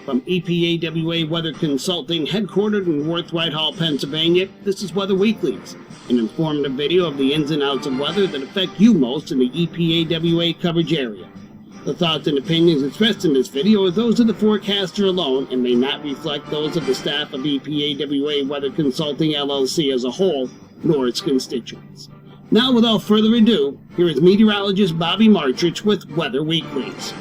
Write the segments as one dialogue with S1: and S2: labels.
S1: From EPAWA Weather Consulting, headquartered in Worth Whitehall, Pennsylvania, this is Weather Weeklies, an informative video of the ins and outs of weather that affect you most in the EPAWA coverage area. The thoughts and opinions expressed in this video are those of the forecaster alone and may not reflect those of the staff of EPAWA Weather Consulting LLC as a whole, nor its constituents. Now, without further ado, here is meteorologist Bobby Martrich with Weather Weeklies.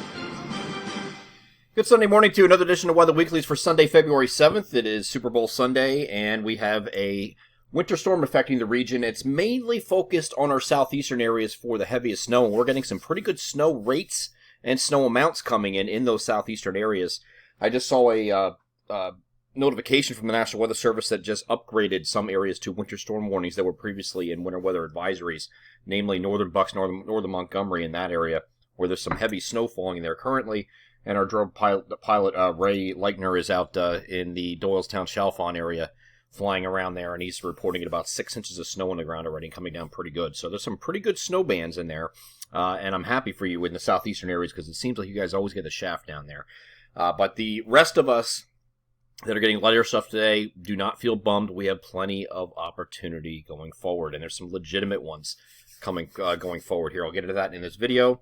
S2: Good Sunday morning to another edition of Weather Weeklies for Sunday, February 7th. It is Super Bowl Sunday, and we have a winter storm affecting the region. It's mainly focused on our southeastern areas for the heaviest snow, and we're getting some pretty good snow rates and snow amounts coming in those southeastern areas. I just saw a notification from the National Weather Service that just upgraded some areas to winter storm warnings that were previously in winter weather advisories, namely northern Bucks, northern Montgomery in that area, where there's some heavy snow falling there currently. And our drone pilot Ray Leichner is out in the Doylestown Chalfont area flying around there, and he's reporting at about 6 inches of snow on the ground already and coming down pretty good. So there's some pretty good snow bands in there, and I'm happy for you in the southeastern areas because it seems like you guys always get the shaft down there. But the rest of us that are getting lighter stuff today, do not feel bummed. We have plenty of opportunity going forward, and there's some legitimate ones coming going forward here. I'll get into that in this video.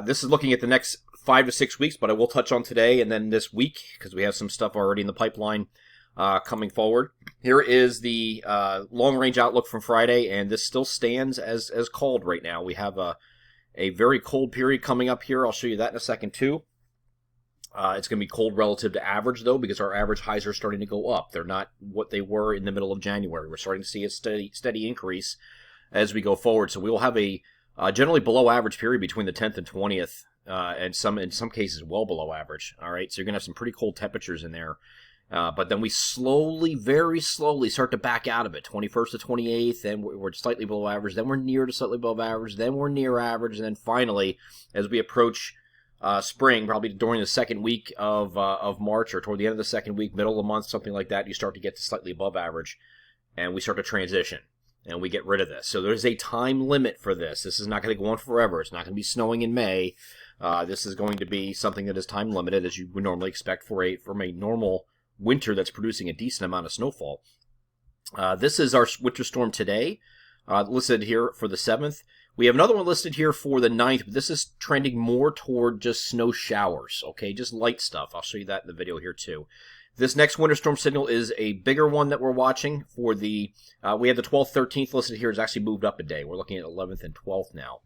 S2: This is looking at the next 5 to 6 weeks, but I will touch on today and then this week because we have some stuff already in the pipeline coming forward. Here is the long-range outlook from Friday, and this still stands as cold right now. We have a very cold period coming up here. I'll show you that in a second, too. It's going to be cold relative to average, though, because our average highs are starting to go up. They're not what they were in the middle of January. We're starting to see a steady increase as we go forward. So we will have a generally below average period between the 10th and 20th, and in some cases well below average. All right, so you're going to have some pretty cold temperatures in there. But then we very slowly start to back out of it. 21st to 28th, then we're slightly below average. Then we're near to slightly above average. Then we're near average. And then finally, as we approach spring, probably during the second week of March or toward the end of the second week, middle of the month, something like that, you start to get to slightly above average, and we start to transition, and we get rid of this. So there's a time limit for this. This is not going to go on forever. It's not going to be snowing in May. This is going to be something that is time limited, as you would normally expect from a normal winter that's producing a decent amount of snowfall. This is our winter storm today, listed here for the 7th. We have another one listed here for the 9th, but this is trending more toward just snow showers, okay? Just light stuff. I'll show you that in the video here, too. This next winter storm signal is a bigger one that we're watching for the, we have the 12th, 13th listed here. It's actually moved up a day. We're looking at 11th and 12th now.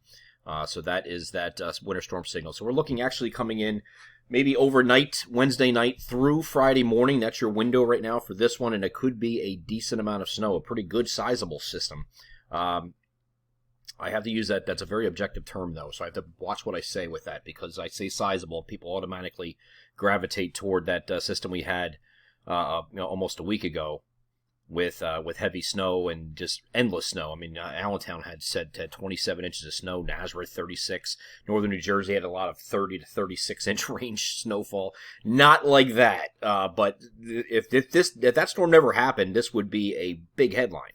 S2: So that is that winter storm signal. So we're looking actually coming in maybe overnight, Wednesday night through Friday morning. That's your window right now for this one, and it could be a decent amount of snow, a pretty good sizable system. I have to use that. That's a very objective term, though, so I have to watch what I say with that because I say sizable. People automatically gravitate toward that system we had almost a week ago with heavy snow and just endless snow. I mean, Allentown had 27 inches of snow, Nazareth 36, Northern New Jersey had a lot of 30 to 36 inch range snowfall. Not like that, but if that storm never happened, this would be a big headline,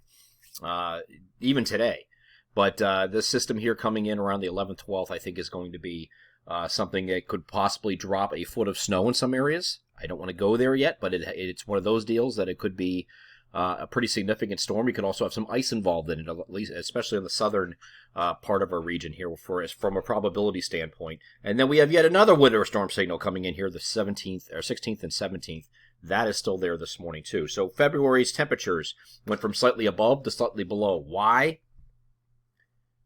S2: even today. But this system here coming in around the 11th, 12th, I think is going to be something that could possibly drop a foot of snow in some areas. I don't want to go there yet, but it's one of those deals that it could be a pretty significant storm. We could also have some ice involved in it, at least, especially on the southern part of our region here from a probability standpoint. And then we have yet another winter storm signal coming in here, the 17th or 16th and 17th. That is still there this morning, too. So February's temperatures went from slightly above to slightly below. Why?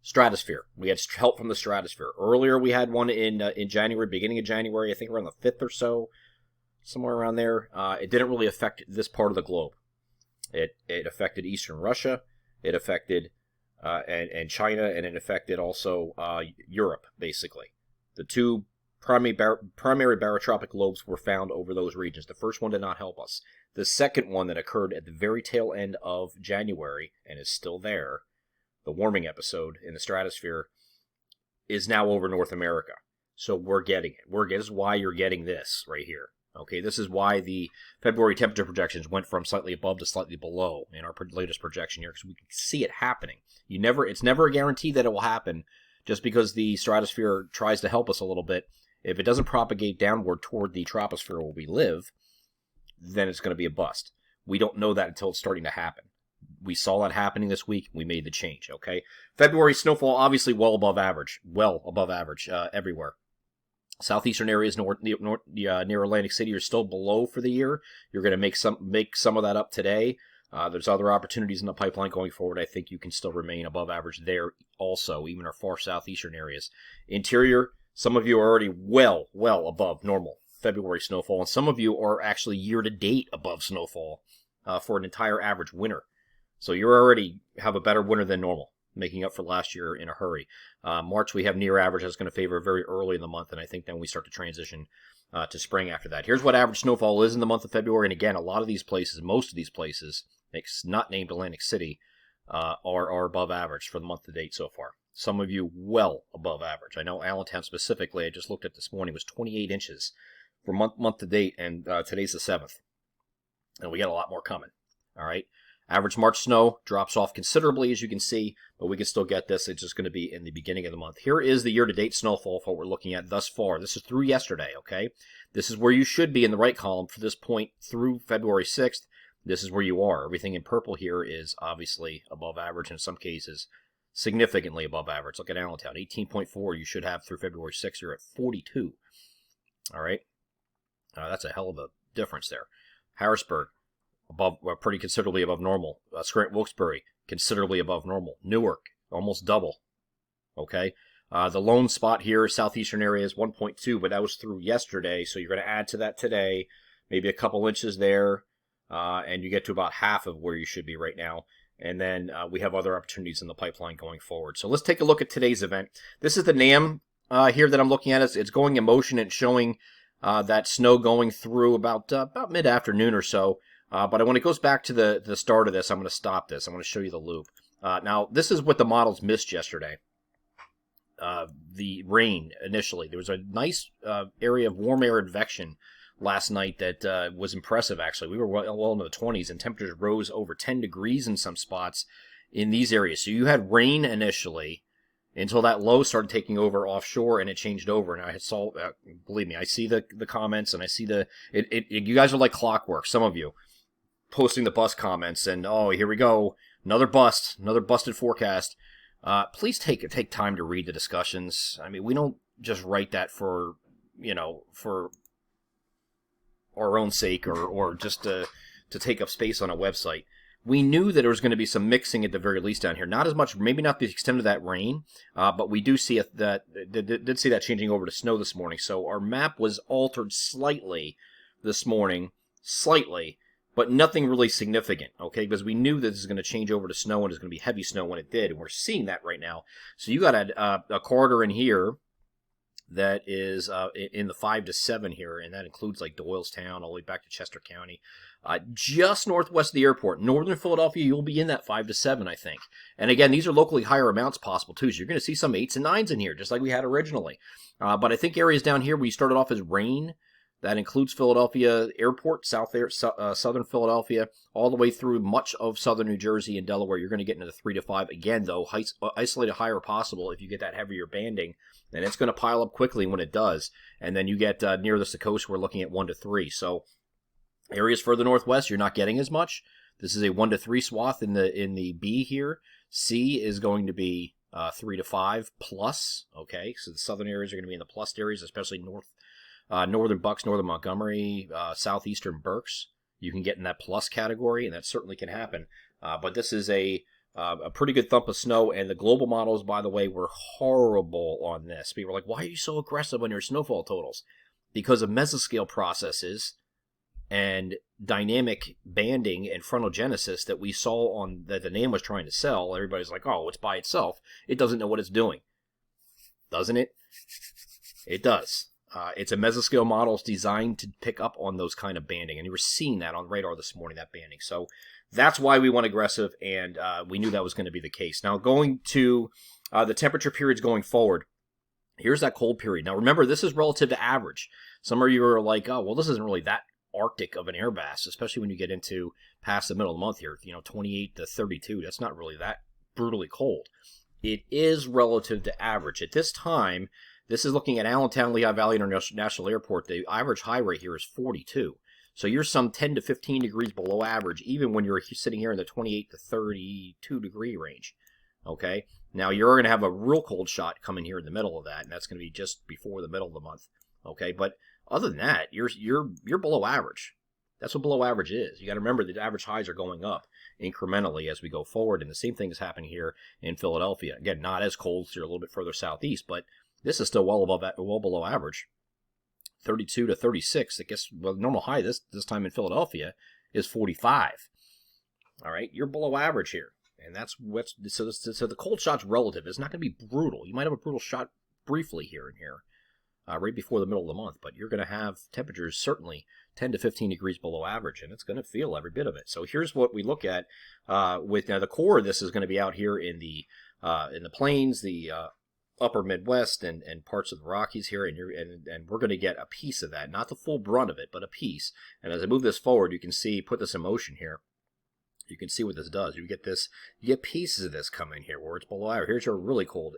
S2: Stratosphere. We had help from the stratosphere. Earlier, we had one in January, beginning of January, I think around the 5th or so, somewhere around there. It didn't really affect this part of the globe. It affected eastern Russia. It affected and China, and it affected also Europe, basically. The two primary barotropic lobes were found over those regions. The first one did not help us. The second one that occurred at the very tail end of January and is still there, the warming episode in the stratosphere, is now over North America. So we're getting it. This is why you're getting this right here. Okay, this is why the February temperature projections went from slightly above to slightly below in our latest projection here, because we can see it happening. It's never a guarantee that it will happen just because the stratosphere tries to help us a little bit. If it doesn't propagate downward toward the troposphere where we live, then it's going to be a bust. We don't know that until it's starting to happen. We saw that happening this week. We made the change, okay? February snowfall, obviously well above average everywhere. Southeastern areas near Atlantic City are still below for the year. You're going to make some of that up today. There's other opportunities in the pipeline going forward. I think you can still remain above average there also, even our far southeastern areas. Interior, some of you are already well above normal February snowfall, and some of you are actually year-to-date above snowfall for an entire average winter. So you already have a better winter than normal, making up for last year in a hurry. March, we have near average. That's going to favor very early in the month, and I think then we start to transition to spring after that. Here's what average snowfall is in the month of February, and again, a lot of these places, most of these places, not named Atlantic City, are above average for the month to date so far. Some of you well above average. I know Allentown specifically, I just looked at this morning, was 28 inches for month to date, and today's the 7th. And we got a lot more coming. All right. Average March snow drops off considerably, as you can see, but we can still get this. It's just going to be in the beginning of the month. Here is the year-to-date snowfall for what we're looking at thus far. This is through yesterday, okay? This is where you should be in the right column for this point through February 6th. This is where you are. Everything in purple here is obviously above average, in some cases significantly above average. Look at Allentown, 18.4 you should have through February 6th. You're at 42. All right? That's a hell of a difference there. Harrisburg, pretty considerably above normal. Scranton-Wilkes-Barre, considerably above normal. Newark, almost double. Okay? The lone spot here, southeastern area, is 1.2, but that was through yesterday, so you're going to add to that today, maybe a couple inches there, and you get to about half of where you should be right now. And then we have other opportunities in the pipeline going forward. So let's take a look at today's event. This is the NAM here that I'm looking at. It's going in motion and showing that snow going through about mid-afternoon or so. But when it goes back to the start of this, I'm going to stop this. I'm going to show you the loop. Now, this is what the models missed yesterday. The rain, initially. There was a nice area of warm air advection last night that was impressive, actually. We were well into the 20s, and temperatures rose over 10 degrees in some spots in these areas. So you had rain initially until that low started taking over offshore, and it changed over. And I saw, believe me, I see the comments, and I see you guys are like clockwork, some of you, posting the bust comments, and oh, here we go, another busted forecast. Please take time to read the discussions. I mean, we don't just write that for our own sake or just to take up space on a website. We knew that there was going to be some mixing at the very least down here. Not as much, maybe not the extent of that rain, but we do see did see that changing over to snow this morning. So our map was altered slightly this morning, but nothing really significant, okay? Because we knew that this is going to change over to snow, and it's going to be heavy snow when it did, and we're seeing that right now. So you got a corridor in here that is in the 5 to 7 here, and that includes like Doylestown all the way back to Chester County. Just northwest of the airport. Northern Philadelphia, you'll be in that 5 to 7, I think. And again, these are locally higher amounts possible, too, so you're going to see some 8s and 9s in here, just like we had originally. But I think areas down here, we started off as rain. That includes Philadelphia Airport, southern Philadelphia, all the way through much of southern New Jersey and Delaware. You're going to get into the 3 to 5. Again, though, isolated higher possible if you get that heavier banding. And it's going to pile up quickly when it does. And then you get near the coast, we're looking at 1 to 3. So areas further northwest, you're not getting as much. This is a 1 to 3 swath in the B here. C is going to be 3 to 5 plus. Okay, so the southern areas are going to be in the plus areas, especially northern Bucks, northern Montgomery, southeastern Berks. You can get in that plus category, and that certainly can happen. But this is a pretty good thump of snow, and the global models, by the way, were horrible on this. People were like, why are you so aggressive on your snowfall totals? Because of mesoscale processes and dynamic banding and frontogenesis that we saw on that the NAM was trying to sell. Everybody's like, oh, it's by itself. It doesn't know what it's doing. Doesn't it? It does. It's a mesoscale model designed to pick up on those kind of banding, and you were seeing that on radar this morning, that banding. So that's why we went aggressive, and we knew that was going to be the case. Now, going to the temperature periods going forward, here's that cold period. Now, remember, this is relative to average. Some of you are like, oh, well, this isn't really that Arctic of an air mass, especially when you get into past the middle of the month here, 28 to 32. That's not really that brutally cold. It is relative to average. At this time, This is looking at Allentown, Lehigh Valley International Airport. The average high rate here is 42. So you're some 10 to 15 degrees below average, even when you're sitting here in the 28 to 32 degree range. Okay? Now, you're going to have a real cold shot coming here in the middle of that, and that's going to be just before the middle of the month. Okay? But other than that, you're below average. That's what below average is. You got to remember that average highs are going up incrementally as we go forward, and the same thing is happening here in Philadelphia. Again, not as cold, so you're a little bit further southeast, but this is still well below average. 32 to 36. I guess the normal high this time in Philadelphia is 45. All right, you're below average here, and that's what's so the cold shot's relative. It's not going to be brutal. You might have a brutal shot briefly here and here, right before the middle of the month, but you're going to have temperatures certainly 10 to 15 degrees below average, and it's going to feel every bit of it. So here's what we look at with now the core of this is going to be out here in the plains, the upper Midwest and parts of the Rockies here, and we're going to get a piece of that, not the full brunt of it, but a piece. And as I move this forward, you can see, put this in motion here, you can see what this does. You get pieces of this coming here where it's below average. Here's your really cold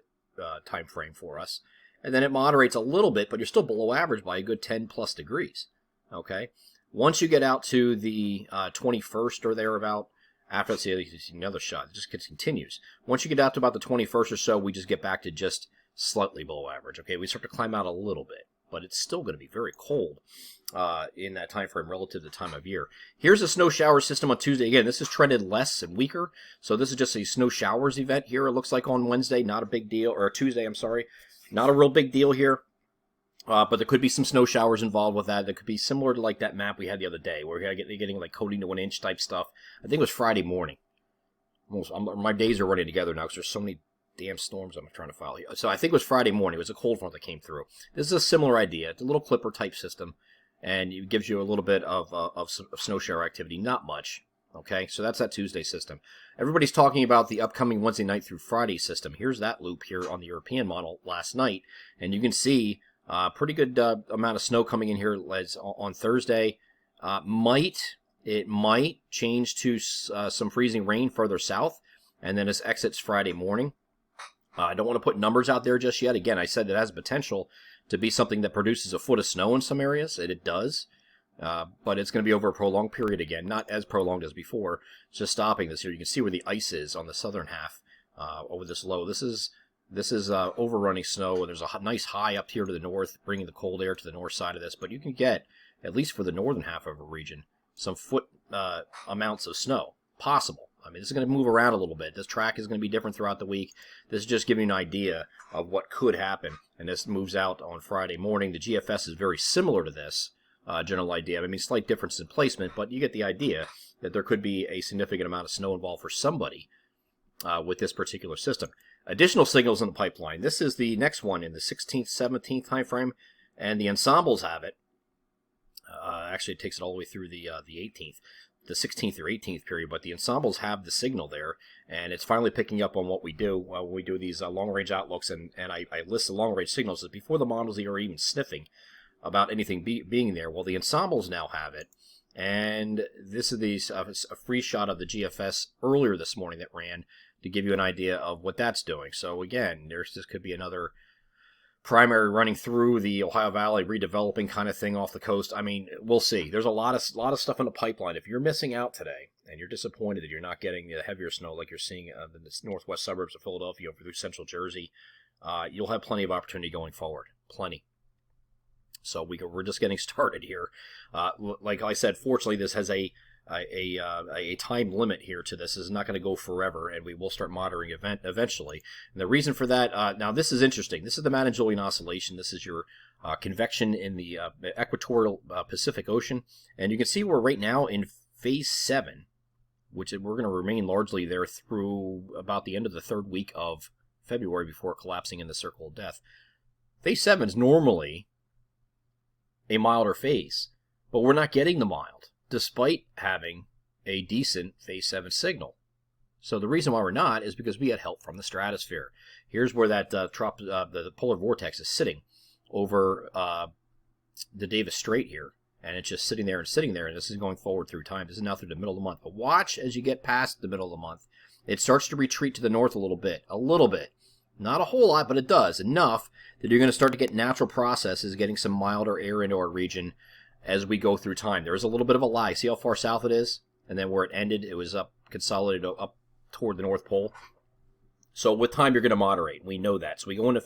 S2: time frame for us, and then it moderates a little bit, but you're still below average by a good 10 plus degrees. Okay, once you get out to the 21st or thereabout. After let's see another shot, it just continues. Once you get out to about the 21st or so, we just get back to just slightly below average. Okay, we start to climb out a little bit, but it's still going to be very cold in that time frame relative to the time of year. Here's a snow shower system on Tuesday. Again, this is trended less and weaker, so this is just a snow showers event here. It looks like on Wednesday, not a big deal, or Tuesday, I'm sorry, not a real big deal here. But there could be some snow showers involved with that. That could be similar to like that map we had the other day, where you're getting like coating to 1 inch type stuff. I think it was Friday morning. My days are running together now because there's so many damn storms I'm trying to file here. So I think it was Friday morning. It was a cold front that came through. This is a similar idea. It's a little clipper type system, and it gives you a little bit of snow shower activity. Not much. Okay, so that's that Tuesday system. Everybody's talking about the upcoming Wednesday night through Friday system. Here's that loop here on the European model last night, and you can see pretty good amount of snow coming in here on Thursday. It might change to some freezing rain further south, and then it exits Friday morning. I don't want to put numbers out there just yet. Again, I said it has potential to be something that produces a foot of snow in some areas, and it does. But it's going to be over a prolonged period again, not as prolonged as before. It's just stopping this here. You can see where the ice is on the southern half over this low. This is overrunning snow, and there's a nice high up here to the north, bringing the cold air to the north side of this. But you can get, at least for the northern half of a region, some foot amounts of snow possible. I mean, this is going to move around a little bit. This track is going to be different throughout the week. This is just giving you an idea of what could happen. And this moves out on Friday morning. The GFS is very similar to this general idea. I mean, slight difference in placement, but you get the idea that there could be a significant amount of snow involved for somebody with this particular system. Additional signals in the pipeline. This is the next one in the 16th, 17th time frame, and the ensembles have it. Actually, it takes it all the way through the 18th, the 16th or 18th period, but the ensembles have the signal there, and it's finally picking up on what we do when we do these long-range outlooks, and I list the long-range signals as before the models are even sniffing about anything being there. Well, the ensembles now have it, and this is a free shot of the GFS earlier this morning that ran, to give you an idea of what that's doing. So again, this could be another primary running through the Ohio Valley, redeveloping kind of thing off the coast. I mean, we'll see. There's a lot of stuff in the pipeline. If you're missing out today and you're disappointed that you're not getting the heavier snow like you're seeing in the northwest suburbs of Philadelphia over through central Jersey, you'll have plenty of opportunity going forward. Plenty. So we're just getting started here. Like I said, fortunately, this has a time limit here to this. This is not going to go forever, and we will start monitoring eventually. And the reason for that, now this is interesting. This is the Madden-Julian Oscillation. This is your convection in the equatorial Pacific Ocean. And you can see we're right now in phase 7, which we're going to remain largely there through about the end of the 3rd week of February before collapsing in the circle of death. Phase 7 is normally a milder phase, but we're not getting the mild, despite having a decent phase 7 signal. So the reason why we're not is because we had help from the stratosphere. Here's where that the polar vortex is sitting over the Davis Strait here, and it's just sitting there, and this is going forward through time. This is now through the middle of the month. But watch as you get past the middle of the month. It starts to retreat to the north a little bit. Not a whole lot, but it does. Enough that you're going to start to get natural processes getting some milder air into our region as we go through time. There is a little bit of a lag. See how far south it is? And then where it ended, it was up, consolidated up toward the North Pole. So with time, you're going to moderate. We know that. So we go into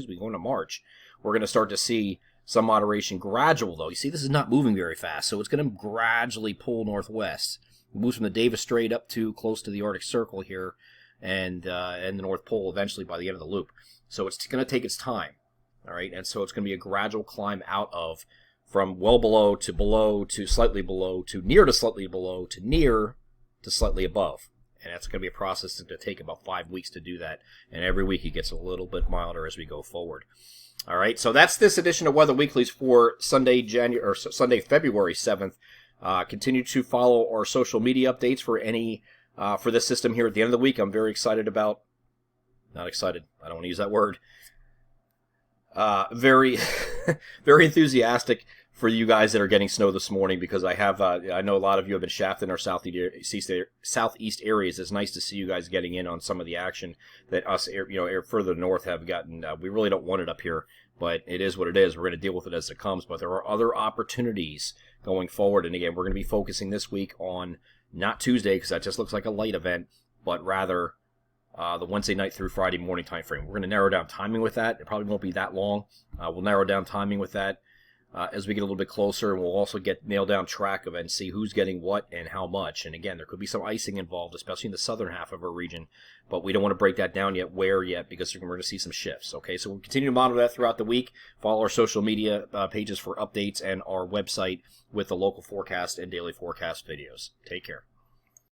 S2: we go into March. We're going to start to see some moderation, gradual though. You see, this is not moving very fast, so it's going to gradually pull northwest. It moves from the Davis Strait up to close to the Arctic Circle here, and the North Pole eventually by the end of the loop. So it's going to take its time, all right? And so it's going to be a gradual climb out of from well below to slightly below to near to slightly below to near to slightly above. And that's going to be a process that's going to take about 5 weeks to do that. And every week it gets a little bit milder as we go forward. All right, so that's this edition of Weather Weeklies for Sunday, February 7th. Continue to follow our social media updates for this system here at the end of the week. I'm very excited about. Not excited. I don't want to use that word. Very, very enthusiastic for you guys that are getting snow this morning, because I know a lot of you have been shafted in our southeast areas. It's nice to see you guys getting in on some of the action that us, further north have gotten. We really don't want it up here, but it is what it is. We're going to deal with it as it comes, but there are other opportunities going forward. And again, we're going to be focusing this week on not Tuesday, because that just looks like a light event, but rather the Wednesday night through Friday morning time frame. We're going to narrow down timing with that. It probably won't be that long. We'll narrow down timing with that as we get a little bit closer, and we'll also nail down track of it and see who's getting what and how much. And again, there could be some icing involved, especially in the southern half of our region, but we don't want to break that down yet, because we're going to see some shifts. Okay, so we'll continue to monitor that throughout the week. Follow our social media pages for updates and our website with the local forecast and daily forecast videos. Take care.